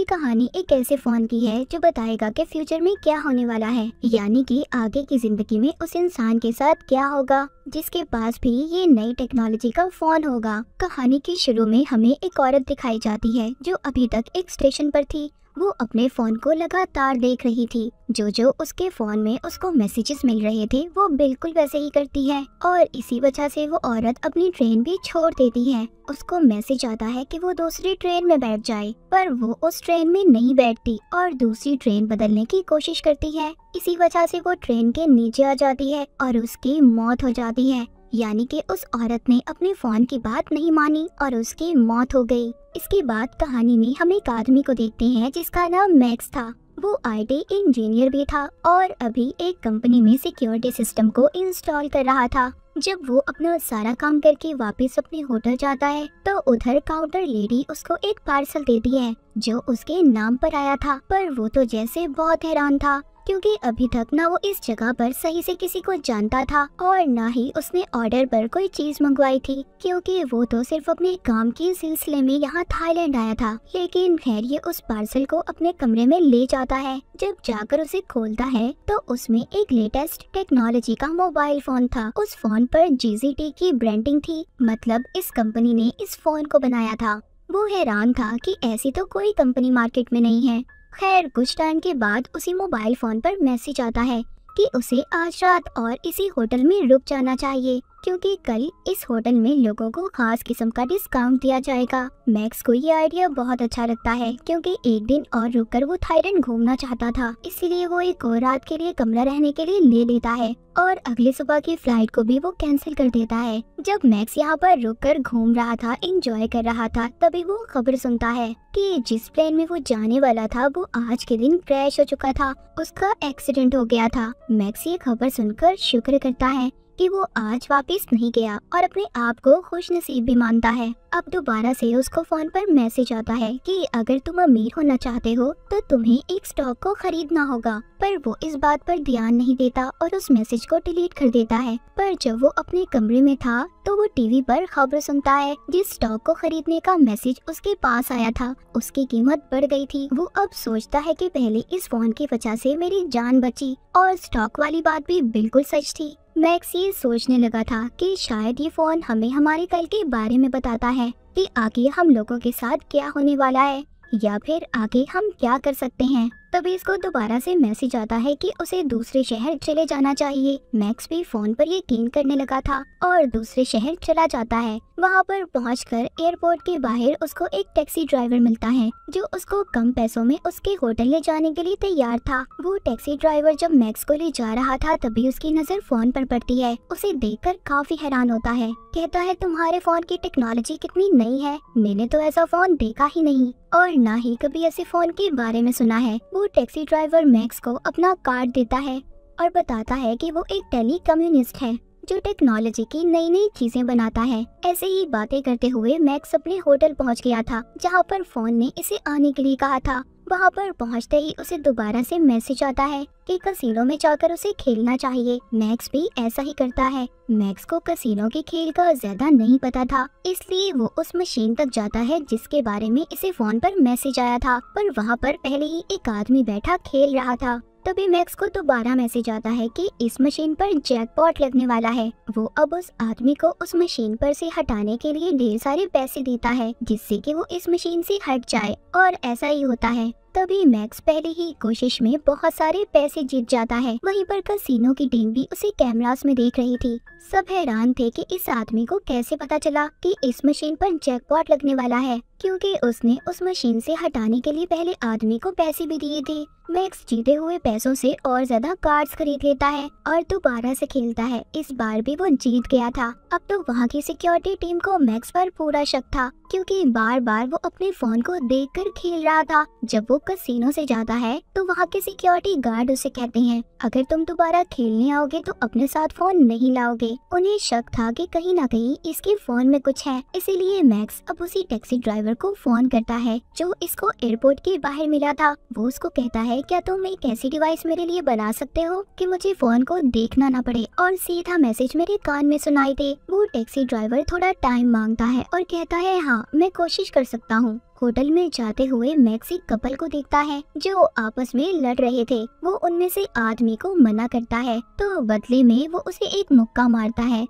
कहानी एक ऐसे फोन की है जो बताएगा कि फ्यूचर में क्या होने वाला है, यानी कि आगे की जिंदगी में उस इंसान के साथ क्या होगा जिसके पास भी ये नई टेक्नोलॉजी का फोन होगा। कहानी के शुरू में हमें एक औरत दिखाई जाती है जो अभी तक एक स्टेशन पर थी। वो अपने फोन को लगातार देख रही थी। जो उसके फोन में उसको मैसेजेस मिल रहे थे वो बिल्कुल वैसे ही करती है और इसी वजह से वो औरत अपनी ट्रेन भी छोड़ देती है। उसको मैसेज आता है कि वो दूसरी ट्रेन में बैठ जाए, पर वो उस ट्रेन में नहीं बैठती और दूसरी ट्रेन बदलने की कोशिश करती है। इसी वजह से वो ट्रेन के नीचे आ जाती है और उसकी मौत हो जाती है, यानी कि उस औरत ने अपने फोन की बात नहीं मानी और उसकी मौत हो गई। इसके बाद कहानी में हम एक आदमी को देखते हैं जिसका नाम मैक्स था। वो आईटी इंजीनियर भी था और अभी एक कंपनी में सिक्योरिटी सिस्टम को इंस्टॉल कर रहा था। जब वो अपना सारा काम करके वापस अपने होटल जाता है तो उधर काउंटर लेडी उसको एक पार्सल देती है जो उसके नाम पर आया था, पर वो तो जैसे बहुत हैरान था क्योंकि अभी तक ना वो इस जगह पर सही से किसी को जानता था और ना ही उसने ऑर्डर पर कोई चीज मंगवाई थी, क्योंकि वो तो सिर्फ अपने काम के सिलसिले में यहाँ थाईलैंड आया था। लेकिन खैर ये उस पार्सल को अपने कमरे में ले जाता है। जब जाकर उसे खोलता है तो उसमें एक लेटेस्ट टेक्नोलॉजी का मोबाइल फोन था। उस फोन पर GZT की ब्रांडिंग थी, मतलब इस कंपनी ने इस फोन को बनाया था। वो हैरान था कि ऐसी तो कोई कंपनी मार्केट में नहीं है। खैर कुछ टाइम के बाद उसी मोबाइल फोन पर मैसेज आता है कि उसे आज रात और इसी होटल में रुक जाना चाहिए क्योंकि कल इस होटल में लोगों को खास किस्म का डिस्काउंट दिया जाएगा। मैक्स को ये आइडिया बहुत अच्छा लगता है क्योंकि एक दिन और रुककर वो थाईलैंड घूमना चाहता था, इसीलिए वो एक और रात के लिए कमरा रहने के लिए ले लेता है और अगली सुबह की फ्लाइट को भी वो कैंसिल कर देता है। जब मैक्स यहाँ पर रुककर घूम रहा था, एंजॉय कर रहा था, तभी वो खबर सुनता है कि जिस प्लेन में वो जाने वाला था वो आज के दिन क्रैश हो चुका था, उसका एक्सीडेंट हो गया था। मैक्स ये खबर सुनकर शुक्र करता है कि वो आज वापस नहीं गया और अपने आप को खुशनसीब भी मानता है। अब दोबारा से उसको फोन पर मैसेज आता है कि अगर तुम अमीर होना चाहते हो तो तुम्हें एक स्टॉक को खरीदना होगा, पर वो इस बात पर ध्यान नहीं देता और उस मैसेज को डिलीट कर देता है। पर जब वो अपने कमरे में था तो वो टीवी पर खबर सुनता है जिस स्टॉक को खरीदने का मैसेज उसके पास आया था उसकी कीमत बढ़ गई थी। वो अब सोचता है कि पहले इस फोन की वजह से मेरी जान बची और स्टॉक वाली बात भी बिल्कुल सच थी। मैक्स ये सोचने लगा था कि शायद ये फोन हमें हमारे कल के बारे में बताता है कि आगे हम लोगों के साथ क्या होने वाला है या फिर आगे हम क्या कर सकते हैं। तभी इसको दोबारा से मैसेज आता है कि उसे दूसरे शहर चले जाना चाहिए। मैक्स भी फोन पर यकीन करने लगा था और दूसरे शहर चला जाता है। वहाँ पर पहुंचकर एयरपोर्ट के बाहर उसको एक टैक्सी ड्राइवर मिलता है जो उसको कम पैसों में उसके होटल ले जाने के लिए तैयार था। वो टैक्सी ड्राइवर जब मैक्स को ले जा रहा था तभी उसकी नजर फोन पर पड़ती है। उसे देखकर काफी हैरान होता है। कहता है तुम्हारे फोन की टेक्नोलॉजी कितनी नई है, मैंने तो ऐसा फोन देखा ही नहीं और ना ही कभी ऐसे फोन के बारे में सुना है। वो टैक्सी ड्राइवर मैक्स को अपना कार्ड देता है और बताता है कि वो एक टेली कम्युनिस्ट है जो टेक्नोलॉजी की नई नई चीजें बनाता है। ऐसे ही बातें करते हुए मैक्स अपने होटल पहुंच गया था जहां पर फोन ने इसे आने के लिए कहा था। वहां पर पहुंचते ही उसे दोबारा से मैसेज आता है कि कसीनो में जाकर उसे खेलना चाहिए। मैक्स भी ऐसा ही करता है। मैक्स को कसीनो के खेल का ज्यादा नहीं पता था, इसलिए वो उस मशीन तक जाता है जिसके बारे में इसे फोन पर मैसेज आया था, पर वहाँ पर पहले ही एक आदमी बैठा खेल रहा था। तभी मैक्स को दोबारा मैसेज आता है कि इस मशीन पर जैकपॉट लगने वाला है। वो अब उस आदमी को उस मशीन पर से हटाने के लिए ढेर सारे पैसे देता है जिससे कि वो इस मशीन से हट जाए और ऐसा ही होता है। तभी मैक्स पहले ही कोशिश में बहुत सारे पैसे जीत जाता है। वहीं पर कसीनो की टीम भी उसे कैमरास में देख रही थी। सब हैरान थे कि इस आदमी को कैसे पता चला कि इस मशीन पर जैकपॉट लगने वाला है, क्योंकि उसने उस मशीन से हटाने के लिए पहले आदमी को पैसे भी दिए थे। मैक्स जीते हुए पैसों से और ज्यादा कार्ड्स खरीद लेता है और दोबारा से खेलता है। इस बार भी वो जीत गया था। अब तो वहाँ की सिक्योरिटी टीम को मैक्स पर पूरा शक था क्योंकि बार बार वो अपने फोन को देखकर खेल रहा था। जब वो कसीनो से जाता है तो वहाँ के सिक्योरिटी गार्ड उसे कहते हैं अगर तुम दोबारा खेलने आओगे तो अपने साथ फोन नहीं लाओगे। उन्हें शक था कि कहीं ना कहीं इसके फोन में कुछ है, इसीलिए मैक्स अब उसी टैक्सी ड्राइवर ड्राइवर को फोन करता है जो इसको एयरपोर्ट के बाहर मिला था। वो उसको कहता है, क्या तुम एक ऐसी डिवाइस मेरे लिए बना सकते हो कि मुझे फोन को देखना ना पड़े और सीधा मैसेज मेरे कान में सुनाई दे। वो टैक्सी ड्राइवर थोड़ा टाइम मांगता है और कहता है, हाँ मैं कोशिश कर सकता हूँ। होटल में जाते हुए मैक्स एक कपल को देखता है जो आपस में लड़ रहे थे। वो उनमें से आदमी को मना करता है तो बदले में वो उसे एक मुक्का मारता है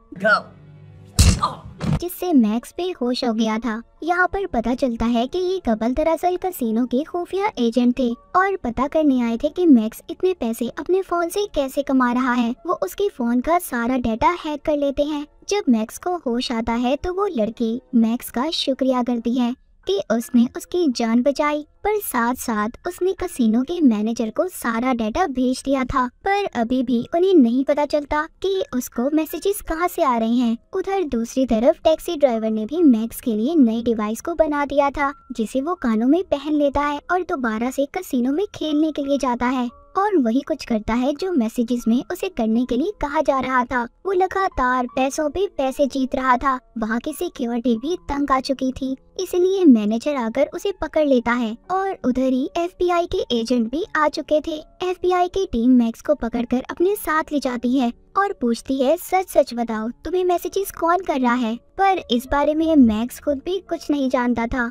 जिससे मैक्स बेहोश हो गया था। यहाँ पर पता चलता है कि ये कपल दरअसल कसिनो के खुफिया एजेंट थे और पता करने आए थे कि मैक्स इतने पैसे अपने फोन से कैसे कमा रहा है। वो उसके फोन का सारा डाटा हैक कर लेते हैं। जब मैक्स को होश आता है तो वो लड़की मैक्स का शुक्रिया करती है कि उसने उसकी जान बचाई, पर साथ साथ उसने कसिनो के मैनेजर को सारा डाटा भेज दिया था। पर अभी भी उन्हें नहीं पता चलता कि उसको मैसेजेस कहां से आ रहे हैं। उधर दूसरी तरफ टैक्सी ड्राइवर ने भी मैक्स के लिए नई डिवाइस को बना दिया था जिसे वो कानों में पहन लेता है और दोबारा से कसिनो में खेलने के लिए जाता है और वही कुछ करता है जो मैसेजेस में उसे करने के लिए कहा जा रहा था। वो लगातार पैसों पे पैसे जीत रहा था। वहाँ की सिक्योरिटी भी तंग आ चुकी थी, इसलिए मैनेजर आकर उसे पकड़ लेता है और उधर ही FBI के एजेंट भी आ चुके थे। FBI की टीम मैक्स को पकड़कर अपने साथ ले जाती है और पूछती है, सच सच बताओ तुम्हें मैसेजेस कौन कर रहा है। पर इस बारे में मैक्स खुद भी कुछ नहीं जानता था।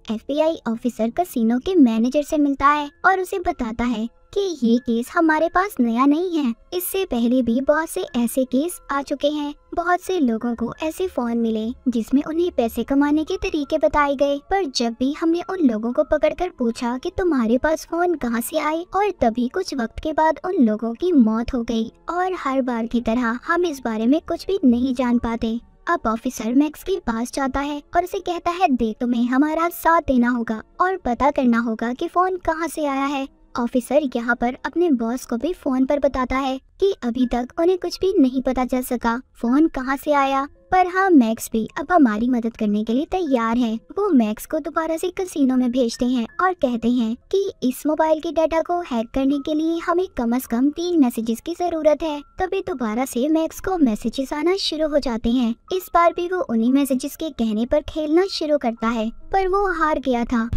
FBI ऑफिसर कसिनो के मैनेजर से मिलता है और उसे बताता है कि ये केस हमारे पास नया नहीं है। इससे पहले भी बहुत से ऐसे केस आ चुके हैं। बहुत से लोगों को ऐसे फोन मिले जिसमें उन्हें पैसे कमाने के तरीके बताए गए, पर जब भी हमने उन लोगों को पकड़कर पूछा कि तुम्हारे पास फोन कहां से आए, और तभी कुछ वक्त के बाद उन लोगों की मौत हो गई। और हर बार की तरह हम इस बारे में कुछ भी नहीं जान पाते। अब ऑफिसर मैक्स के पास जाता है और उसे कहता है, देख तुम्हें हमारा साथ देना होगा और पता करना होगा कि फोन कहां से आया है। ऑफिसर यहाँ पर अपने बॉस को भी फोन पर बताता है कि अभी तक उन्हें कुछ भी नहीं पता चल सका फोन कहाँ से आया, पर हाँ मैक्स भी अब हमारी मदद करने के लिए तैयार है। वो मैक्स को दोबारा से कसिनो में भेजते हैं और कहते हैं कि इस मोबाइल के डाटा को हैक करने के लिए हमें कम से कम 3 मैसेजेस की जरूरत है। तभी दोबारा से मैक्स को मैसेजेस आना शुरू हो जाते हैं। इस बार भी वो उन्हीं मैसेजेस के कहने पर खेलना शुरू करता है, पर वो हार गया था।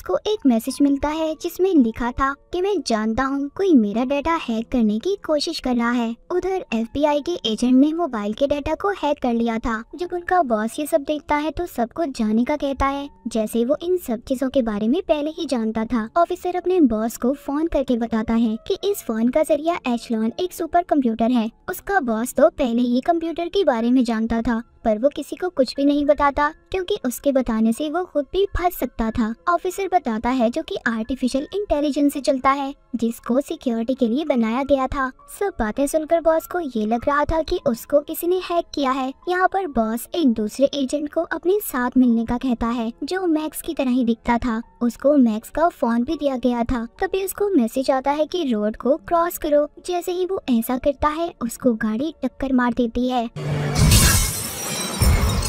को एक मैसेज मिलता है जिसमें लिखा था कि मैं जानता हूँ कोई मेरा डाटा हैक करने की कोशिश कर रहा है। उधर FBI के एजेंट ने मोबाइल के डाटा को हैक कर लिया था। जब उनका बॉस ये सब देखता है तो सब कुछ जाने का कहता है, जैसे वो इन सब चीजों के बारे में पहले ही जानता था। ऑफिसर अपने बॉस को फोन करके बताता है कि इस फोन का जरिया एचलॉन एक सुपर कंप्यूटर है। उसका बॉस तो पहले ही कंप्यूटर के बारे में जानता था, पर वो किसी को कुछ भी नहीं बताता क्योंकि उसके बताने से वो खुद भी फंस सकता था। ऑफिसर बताता है जो कि आर्टिफिशियल इंटेलिजेंस से चलता है, जिसको सिक्योरिटी के लिए बनाया गया था। सब बातें सुनकर बॉस को ये लग रहा था कि उसको किसी ने हैक किया है। यहाँ पर बॉस एक दूसरे एजेंट को अपने साथ मिलने का कहता है जो मैक्स की तरह ही दिखता था। उसको मैक्स का फोन भी दिया गया था। तभी उसको मैसेज आता है कि रोड को क्रॉस करो। जैसे ही वो ऐसा करता है उसको गाड़ी टक्कर मार देती है।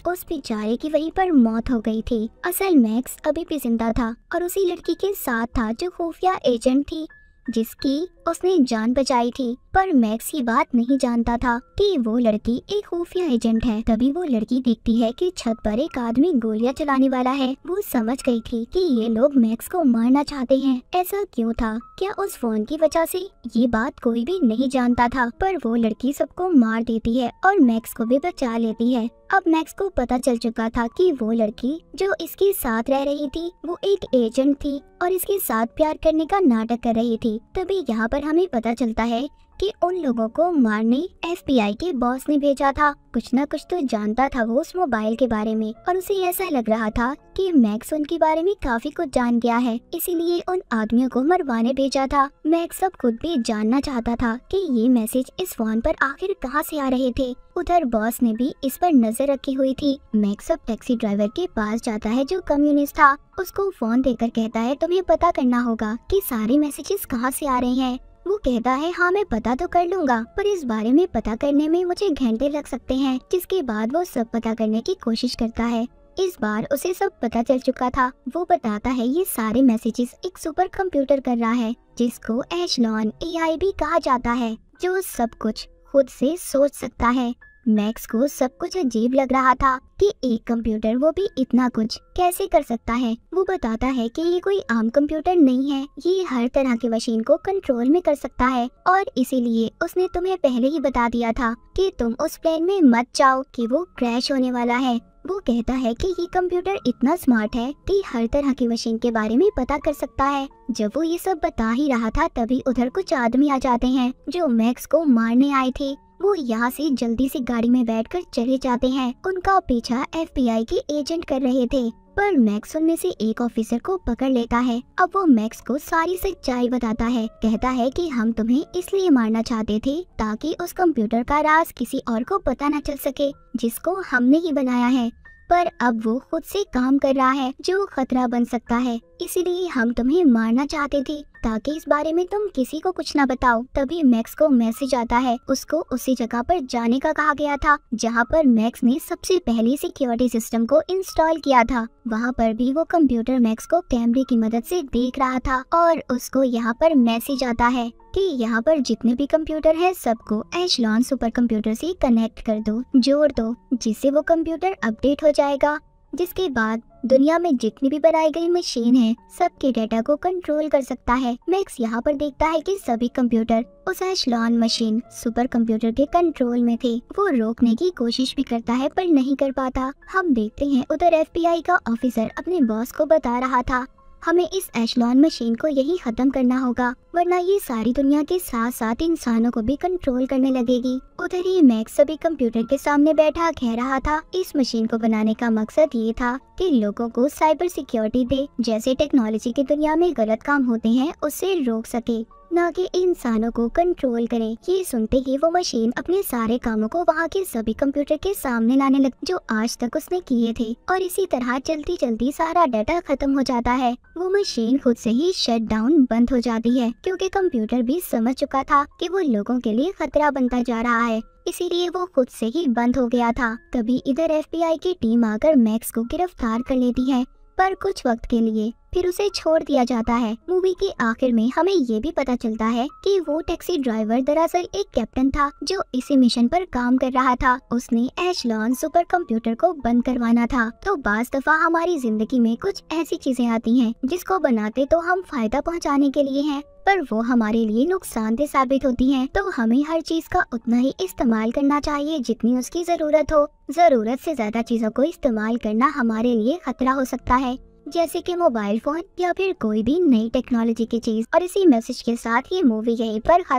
उस बेचारे की वहीं पर मौत हो गई थी। असल मैक्स अभी भी जिंदा था और उसी लड़की के साथ था जो खुफिया एजेंट थी जिसकी उसने जान बचाई थी। पर मैक्स ये बात नहीं जानता था कि वो लड़की एक खुफिया एजेंट है। तभी वो लड़की देखती है कि छत पर एक आदमी गोलियां चलाने वाला है। वो समझ गई थी कि ये लोग मैक्स को मारना चाहते हैं। ऐसा क्यों था? क्या उस फोन की वजह से? ये बात कोई भी नहीं जानता था, पर वो लड़की सबको मार देती है और मैक्स को भी बचा लेती है। अब मैक्स को पता चल चुका था कि वो लड़की जो इसके साथ रह रही थी वो एक एजेंट थी और इसके साथ प्यार करने का नाटक कर रही थी। तभी यहाँ पर हमें पता चलता है कि उन लोगों को मारने FBI के बॉस ने भेजा था। कुछ न कुछ तो जानता था वो उस मोबाइल के बारे में और उसे ऐसा लग रहा था कि मैक्स उनके बारे में काफी कुछ जान गया है, इसीलिए उन आदमियों को मरवाने भेजा था। मैक्स अब खुद भी जानना चाहता था कि ये मैसेज इस फोन पर आखिर कहां से आ रहे थे। उधर बॉस ने भी इस पर नजर रखी हुई थी। मैक्स अब टैक्सी ड्राइवर के पास जाता है जो कम्युनिस्ट था। उसको फोन देकर कहता है तुम्हें पता करना होगा कि सारे मैसेजेस कहां से आ रहे हैं। वो कहता है हाँ मैं पता तो कर लूंगा, पर इस बारे में पता करने में मुझे घंटे लग सकते हैं। जिसके बाद वो सब पता करने की कोशिश करता है। इस बार उसे सब पता चल चुका था। वो बताता है ये सारे मैसेजेस एक सुपर कंप्यूटर कर रहा है जिसको एचलॉन AI भी कहा जाता है, जो सब कुछ खुद से सोच सकता है। मैक्स को सब कुछ अजीब लग रहा था कि एक कंप्यूटर, वो भी इतना कुछ कैसे कर सकता है। वो बताता है कि ये कोई आम कंप्यूटर नहीं है, ये हर तरह की मशीन को कंट्रोल में कर सकता है और इसीलिए उसने तुम्हें पहले ही बता दिया था कि तुम उस प्लेन में मत जाओ कि वो क्रैश होने वाला है। वो कहता है कि ये कंप्यूटर इतना स्मार्ट है कि हर तरह की मशीन के बारे में पता कर सकता है। जब वो ये सब बता ही रहा था तभी उधर कुछ आदमी आ जाते हैं जो मैक्स को मारने आए थे। वो यहाँ से जल्दी से गाड़ी में बैठकर चले जाते हैं। उनका पीछा FBI के एजेंट कर रहे थे, पर मैक्स उनमें से एक ऑफिसर को पकड़ लेता है। अब वो मैक्स को सारी सच्चाई बताता है, कहता है कि हम तुम्हें इसलिए मारना चाहते थे ताकि उस कंप्यूटर का राज किसी और को पता न चल सके जिसको हमने ही बनाया है, पर अब वो खुद से काम कर रहा है जो खतरा बन सकता है। इसीलिए हम तुम्हें मारना चाहते थे ताकि इस बारे में तुम किसी को कुछ ना बताओ। तभी मैक्स को मैसेज आता है, उसको उसी जगह पर जाने का कहा गया था जहाँ पर मैक्स ने सबसे पहले सिक्योरिटी सिस्टम को इंस्टॉल किया था। वहाँ पर भी वो कंप्यूटर मैक्स को कैमरे की मदद से देख रहा था और उसको यहाँ पर मैसेज आता है कि यहाँ पर जितने भी कंप्यूटर हैं सबको एशलॉन सुपर कंप्यूटर से कनेक्ट कर दो, जोड़ दो, जिससे वो कंप्यूटर अपडेट हो जाएगा। जिसके बाद दुनिया में जितनी भी बनाई गई मशीन है सबके डेटा को कंट्रोल कर सकता है। मैक्स यहाँ पर देखता है कि सभी कंप्यूटर उस एशलॉन मशीन सुपर कंप्यूटर के कंट्रोल में थे। वो रोकने की कोशिश भी करता है पर नहीं कर पाता। हम देखते हैं उधर FBI का ऑफिसर अपने बॉस को बता रहा था, हमें इस एशलॉन मशीन को यही खत्म करना होगा वरना ये सारी दुनिया के साथ साथ इंसानों को भी कंट्रोल करने लगेगी। उधर ही मैक्स सभी कंप्यूटर के सामने बैठा कह रहा था, इस मशीन को बनाने का मकसद ये था कि लोगों को साइबर सिक्योरिटी दे, जैसे टेक्नोलॉजी की दुनिया में गलत काम होते हैं उससे रोक सके, न कि इंसानों को कंट्रोल करे। ये सुनते ही वो मशीन अपने सारे कामों को वहाँ के सभी कंप्यूटर के सामने लाने लगी जो आज तक उसने किए थे और इसी तरह जल्दी जल्दी सारा डाटा खत्म हो जाता है। वो मशीन खुद से ही शट डाउन बंद हो जाती है क्योंकि कंप्यूटर भी समझ चुका था कि वो लोगों के लिए खतरा बनता जा रहा है, इसीलिए वो खुद से ही बंद हो गया था। तभी इधर FBI की टीम आकर मैक्स को गिरफ्तार कर लेती है, पर कुछ वक्त के लिए फिर उसे छोड़ दिया जाता है। मूवी के आखिर में हमें ये भी पता चलता है कि वो टैक्सी ड्राइवर दरअसल एक कैप्टन था जो इसी मिशन पर काम कर रहा था। उसने एशलॉन सुपर कंप्यूटर को बंद करवाना था। तो बाज़ दफा हमारी जिंदगी में कुछ ऐसी चीजें आती हैं जिसको बनाते तो हम फायदा पहुंचाने के लिए हैं, पर वो हमारे लिए नुकसानदेह साबित होती हैं। तो हमें हर चीज का उतना ही इस्तेमाल करना चाहिए जितनी उसकी जरूरत हो। जरूरत से ज्यादा चीजों को इस्तेमाल करना हमारे लिए खतरा हो सकता है, जैसे कि मोबाइल फोन या फिर कोई भी नई टेक्नोलॉजी की चीज। और इसी मैसेज के साथ ये मूवी यहीं पर खत्म